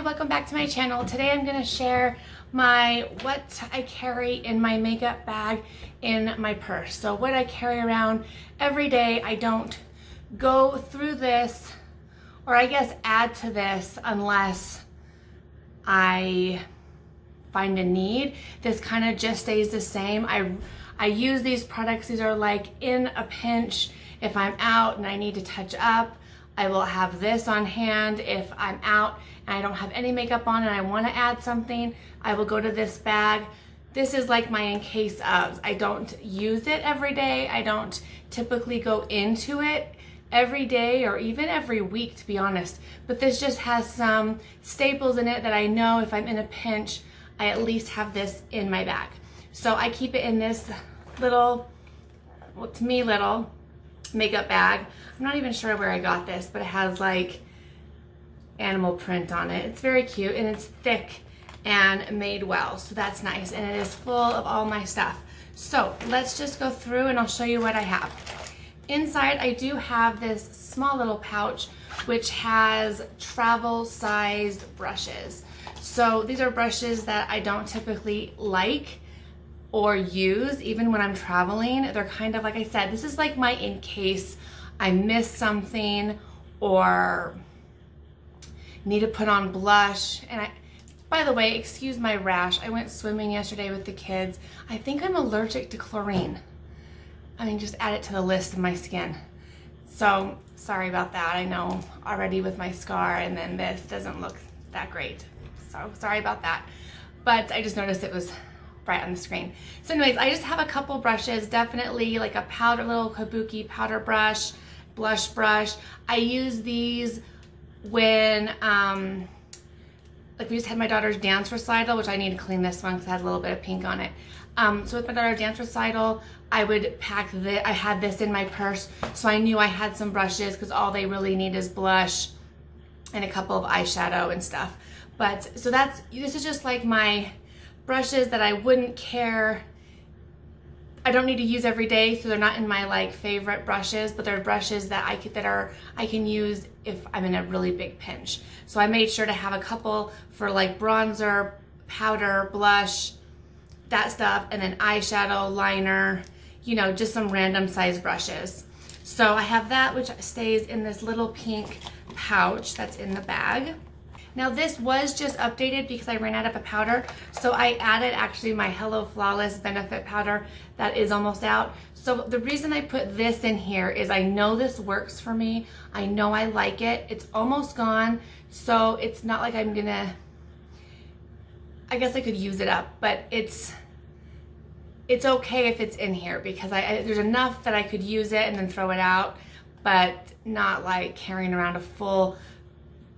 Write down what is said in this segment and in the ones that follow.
welcome back to my channel. Today I'm going to share what I carry in my makeup bag in my purse. So what I carry around every day. I don't go through this, or I guess add to this, unless I find a need. This kind of just stays the same. I use these products. These are like in a pinch. If I'm out and I need to touch up, I will have this on hand. If I'm out and I don't have any makeup on and I want to add something, I will go to this bag. This is like my in case ofs. I don't use it every day. I don't typically go into it every day or even every week, to be honest. But this just has some staples in it that I know if I'm in a pinch, I at least have this in my bag. So I keep it in this little, well, to me, little makeup bag. I'm not even sure where I got this, but it has like animal print on it. It's very cute and it's thick and made well, so that's nice. And it is full of all my stuff. So let's just go through and I'll show you what I have. Inside I do have this small little pouch which has travel sized brushes. So these are brushes that I don't typically like or use even when I'm traveling. They're kind of, like I said, this is like my in case I miss something or need to put on blush. And by the way, excuse my rash. I went swimming yesterday with the kids. I think I'm allergic to chlorine. I mean, just add it to the list of my skin. So sorry about that. I know already with my scar, and then this doesn't look that great. So sorry about that. But I just noticed it was right on the screen. So anyways, I just have a couple brushes, definitely like a powder, little kabuki powder brush, blush brush. I use these when, like we just had my daughter's dance recital, which I need to clean this one because it has a little bit of pink on it. So with my daughter's dance recital, I would pack I had this in my purse, so I knew I had some brushes because all they really need is blush and a couple of eyeshadow and stuff. But so this is just like my brushes that I wouldn't care. I don't need to use every day, so they're not in my like favorite brushes, but they're brushes that I can use if I'm in a really big pinch. So I made sure to have a couple for like bronzer, powder, blush, that stuff, and then eyeshadow, liner, you know, just some random size brushes. So I have that, which stays in this little pink pouch that's in the bag. Now this was just updated because I ran out of a powder, so I added actually my Hello Flawless Benefit powder that is almost out. So the reason I put this in here is I know this works for me. I know I like it. It's almost gone, so it's not like I'm gonna, I guess I could use it up, but it's okay if it's in here because there's enough that I could use it and then throw it out, but not like carrying around a full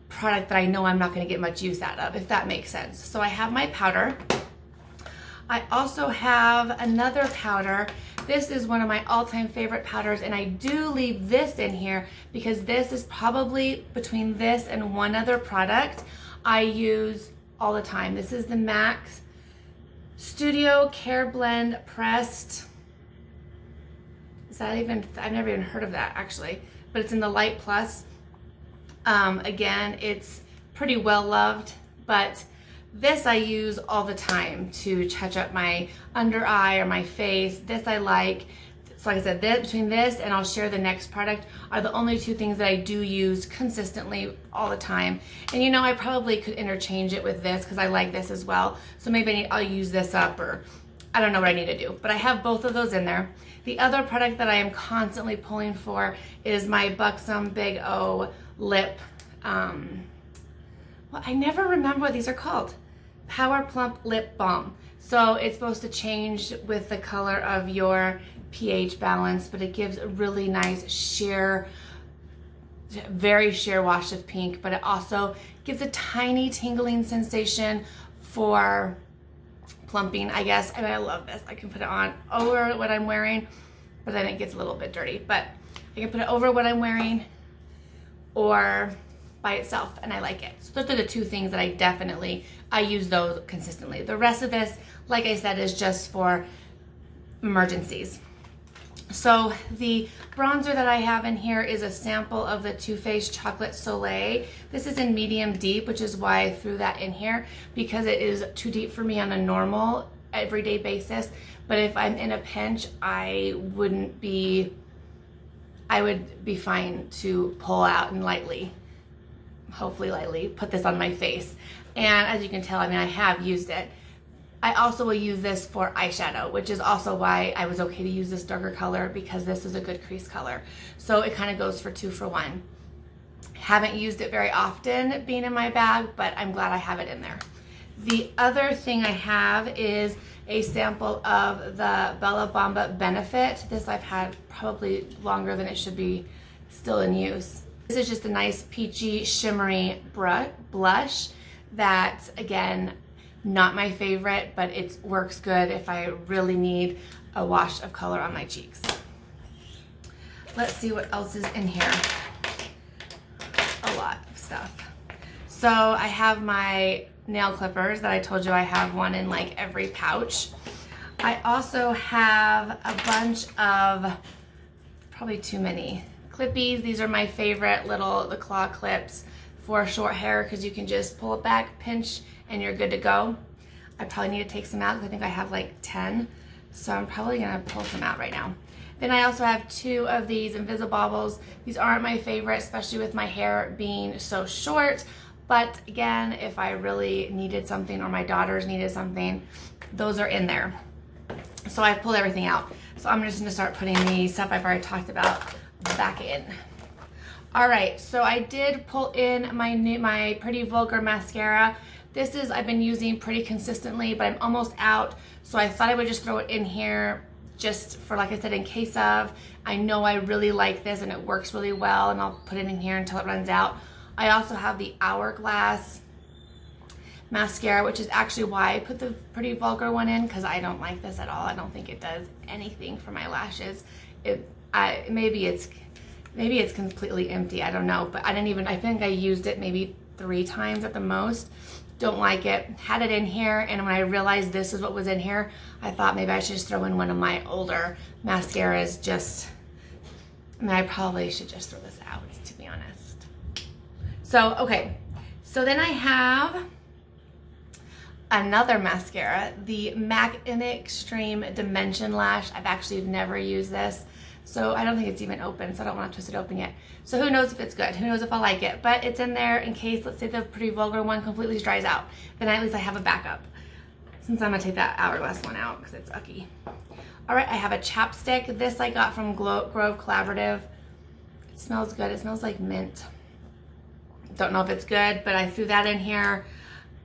product that I know I'm not going to get much use out of, if that makes sense. So I have my powder. I also have another powder. This is one of my all-time favorite powders, and I do leave this in here because this is probably between this and one other product I use all the time. This is the MAC Studio Care Blend Pressed. Is that even, I've never even heard of that actually, but it's in the Light Plus. Again, it's pretty well loved, but this I use all the time to touch up my under eye or my face. This I like. So like I said, between this and I'll share the next product are the only two things that I do use consistently all the time. And you know, I probably could interchange it with this because I like this as well. So maybe I'll use this up, or I don't know what I need to do, but I have both of those in there. The other product that I am constantly pulling for is my Buxom Big O lip, well, I never remember what these are called. Power Plump Lip Balm. So it's supposed to change with the color of your pH balance, but it gives a really nice sheer, very sheer wash of pink, but it also gives a tiny tingling sensation for plumping, I guess. I mean, I love this. I can put it on over what I'm wearing, but then it gets a little bit dirty, but I can put it over what I'm wearing or by itself, and I like it. So those are the two things that I use those consistently. The rest of this, like I said, is just for emergencies. So the bronzer that I have in here is a sample of the Too Faced Chocolate Soleil. This is in medium deep, which is why I threw that in here, because it is too deep for me on a normal everyday basis. But if I'm in a pinch, I would be fine to pull out and lightly, hopefully lightly, put this on my face. And as you can tell, I mean, I have used it. I also will use this for eyeshadow, which is also why I was okay to use this darker color, because this is a good crease color. So it kind of goes for 2 for 1. Haven't used it very often being in my bag, but I'm glad I have it in there. The other thing I have is a sample of the Bella Bamba Benefit. This I've had probably longer than it should be still in use. This is just a nice peachy shimmery blush that, again, not my favorite, but it works good if I really need a wash of color on my cheeks. Let's see what else is in here. A lot of stuff. So I have my nail clippers that I told you I have one in like every pouch. I also have a bunch of, probably too many, clippies. These are my favorite the claw clips for short hair, because you can just pull it back, pinch, and you're good to go. I probably need to take some out because I think I have like 10. So I'm probably gonna pull some out right now. Then I also have 2 of these Invisibobbles. These aren't my favorite, especially with my hair being so short. But again, if I really needed something or my daughters needed something, those are in there. So I've pulled everything out. So I'm just gonna start putting the stuff I've already talked about back in. All right, so I did pull in my Pretty Vulgar mascara. This is, I've been using pretty consistently, but I'm almost out. So I thought I would just throw it in here just for, like I said, in case of. I know I really like this and it works really well, and I'll put it in here until it runs out. I also have the Hourglass mascara, which is actually why I put the Pretty Vulgar one in, because I don't like this at all. I don't think it does anything for my lashes. Maybe it's completely empty, I don't know, but I think I used it maybe 3 times at the most. Don't like it. Had it in here, and when I realized this is what was in here, I thought maybe I should just throw in one of my older mascaras. I probably should just throw this out, to be honest. So, okay. So then I have another mascara, the MAC In Extreme Dimension Lash. I've actually never used this. So I don't think it's even open, so I don't want to twist it open yet. So who knows if it's good, who knows if I like it, but it's in there in case, let's say the Pretty Vulgar one completely dries out. Then at least I have a backup, since I'm gonna take that Hourglass one out because it's ucky. All right, I have a chapstick. This I got from Grove Collaborative. It smells good, it smells like mint. Don't know if it's good, but I threw that in here.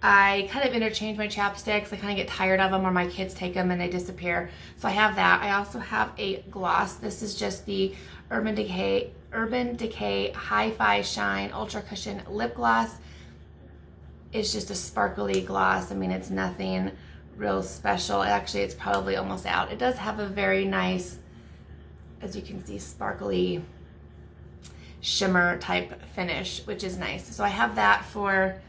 I kind of interchange my chapsticks. I kind of get tired of them, or my kids take them and they disappear. So I have that. I also have a gloss. This is just the Urban Decay Hi-Fi Shine Ultra Cushion Lip Gloss. It's just a sparkly gloss. I mean, it's nothing real special. Actually, it's probably almost out. It does have a very nice, as you can see, sparkly shimmer type finish, which is nice. So I have that for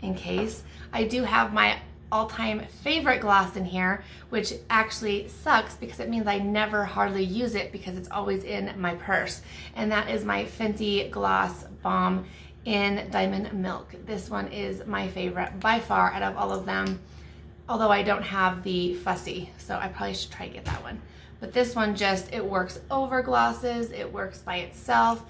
in case. I do have my all-time favorite gloss in here, which actually sucks because it means I never hardly use it because it's always in my purse. And that is my Fenty Gloss Bomb in Diamond Milk. This one is my favorite by far out of all of them, although I don't have the Fussy, so I probably should try to get that one. But this one it works over glosses, it works by itself.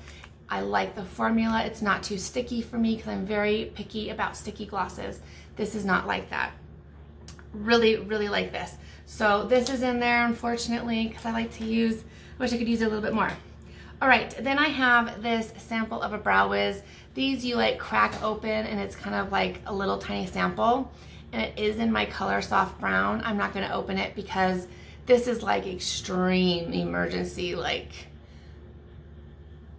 I like the formula. It's not too sticky for me because I'm very picky about sticky glosses. This is not like that. Really, really like this. So this is in there, unfortunately, because I like to use, I wish I could use it a little bit more. All right, then I have this sample of a Brow Wiz. These you like crack open and it's kind of like a little tiny sample. And it is in my color Soft Brown. I'm not gonna open it because this is like extreme emergency, like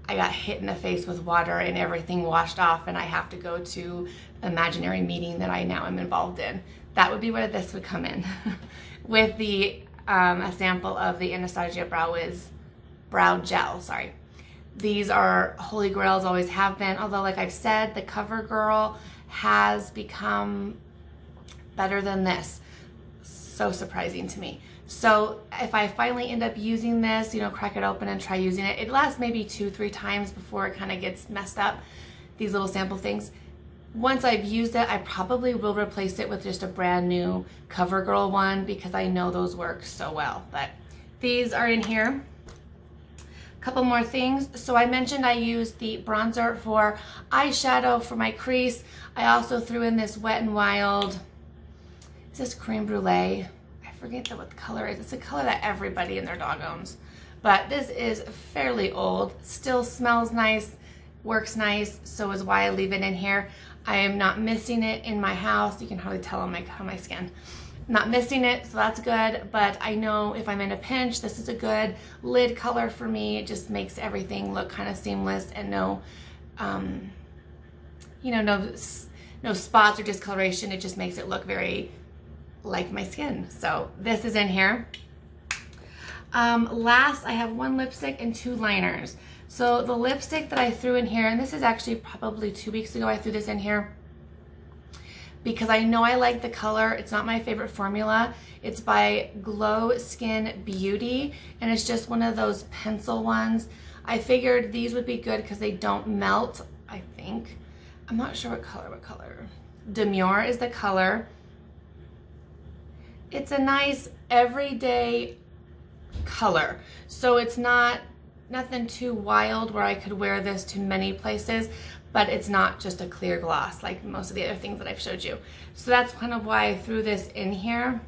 I got hit in the face with water and everything washed off and I have to go to an imaginary meeting that I now am involved in. That would be where this would come in with the a sample of the Anastasia Brow Wiz Brow Gel, sorry. These are holy grails, always have been, although like I've said, the CoverGirl has become better than this. So surprising to me. So if I finally end up using this, crack it open and try using it, it lasts maybe 2-3 times before it kind of gets messed up, these little sample things. Once I've used it, I probably will replace it with just a brand new CoverGirl one because I know those work so well. But these are in here. A couple more things. So I mentioned I used the bronzer for eyeshadow for my crease. I also threw in this Wet n Wild, is this Creme Brulee? I forget what the color is. It's a color that everybody and their dog owns. But this is fairly old, still smells nice, works nice, so is why I leave it in here. I am not missing it in my house. You can hardly tell on my skin. I'm not missing it, so that's good, but I know if I'm in a pinch, this is a good lid color for me. It just makes everything look kind of seamless and no spots or discoloration. It just makes it look very like my skin. So this is in here. Last, I have 1 lipstick and 2 liners. So the lipstick that I threw in here, and this is actually probably 2 weeks ago I threw this in here because I know I like the color. It's not my favorite formula. It's by Glow Skin Beauty, and it's just one of those pencil ones. I figured these would be good because they don't melt, I think. I'm not sure what color. Demure is the color. It's a nice everyday color. So it's nothing too wild where I could wear this to many places, but it's not just a clear gloss like most of the other things that I've showed you. So that's kind of why I threw this in here.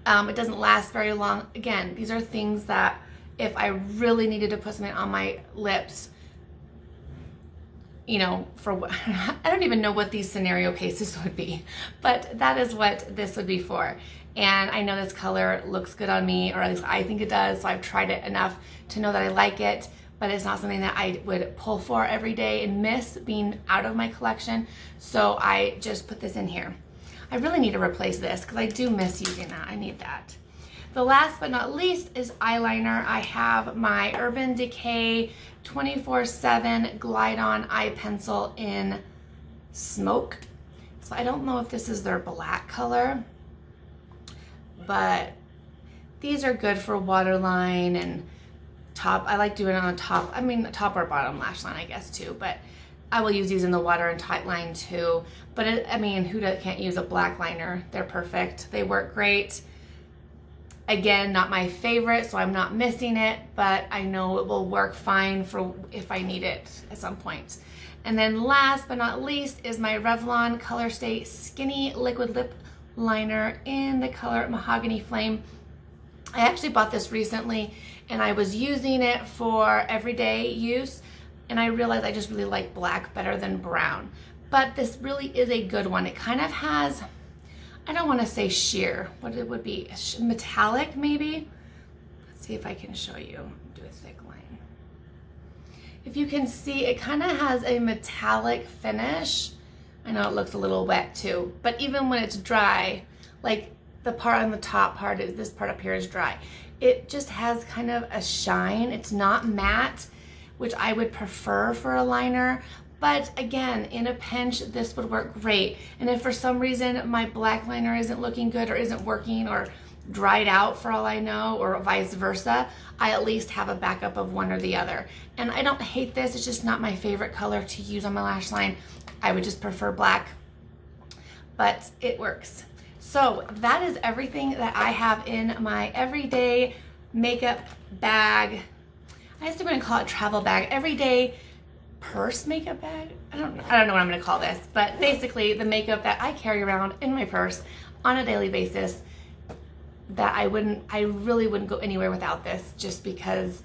It doesn't last very long. Again, these are things that if I really needed to put something on my lips, I don't even know what these scenario cases would be, but that is what this would be for. And I know this color looks good on me, or at least I think it does, so I've tried it enough to know that I like it, but it's not something that I would pull for every day and miss being out of my collection, so I just put this in here. I really need to replace this because I do miss using that. I need that. The last but not least is eyeliner. I have my Urban Decay 24/7 Glide On Eye Pencil in Smoke. So I don't know if this is their black color, but these are good for waterline and top. I like doing it on top. I mean, top or bottom lash line, I guess, too. But I will use these in the water and tight line, too. But, who can't use a black liner? They're perfect. They work great. Again, not my favorite, so I'm not missing it, but I know it will work fine for if I need it at some point. And then last but not least is my Revlon Colorstay Skinny Liquid Lip Liner in the color Mahogany Flame. I actually bought this recently and I was using it for everyday use, and I realized I just really like black better than brown. But this really is a good one. It kind of has, I don't want to say sheer, what it would be, metallic maybe? Let's see if I can show you. Do a thick line. If you can see, it kind of has a metallic finish. I know it looks a little wet too, but even when it's dry, like the part on the top part, this part up here is dry. It just has kind of a shine. It's not matte, which I would prefer for a liner. But again, in a pinch, this would work great. And if for some reason my black liner isn't looking good or isn't working or dried out for all I know, or vice versa, I at least have a backup of one or the other. And I don't hate this, it's just not my favorite color to use on my lash line. I would just prefer black, but it works. So that is everything that I have in my everyday makeup bag. I still going to call it travel bag, everyday purse makeup bag. I don't know what I'm going to call this, but basically the makeup that I carry around in my purse on a daily basis, that I really wouldn't go anywhere without this, just because,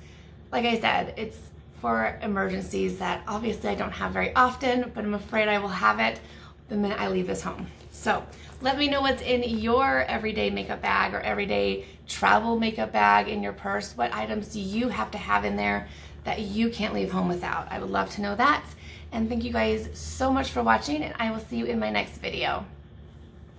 like I said, it's for emergencies that obviously I don't have very often, but I'm afraid I will have it the minute I leave this home. So let me know what's in your everyday makeup bag or everyday travel makeup bag in your purse. What items do you have to have in there that you can't leave home without? I would love to know that. And thank you guys so much for watching, and I will see you in my next video.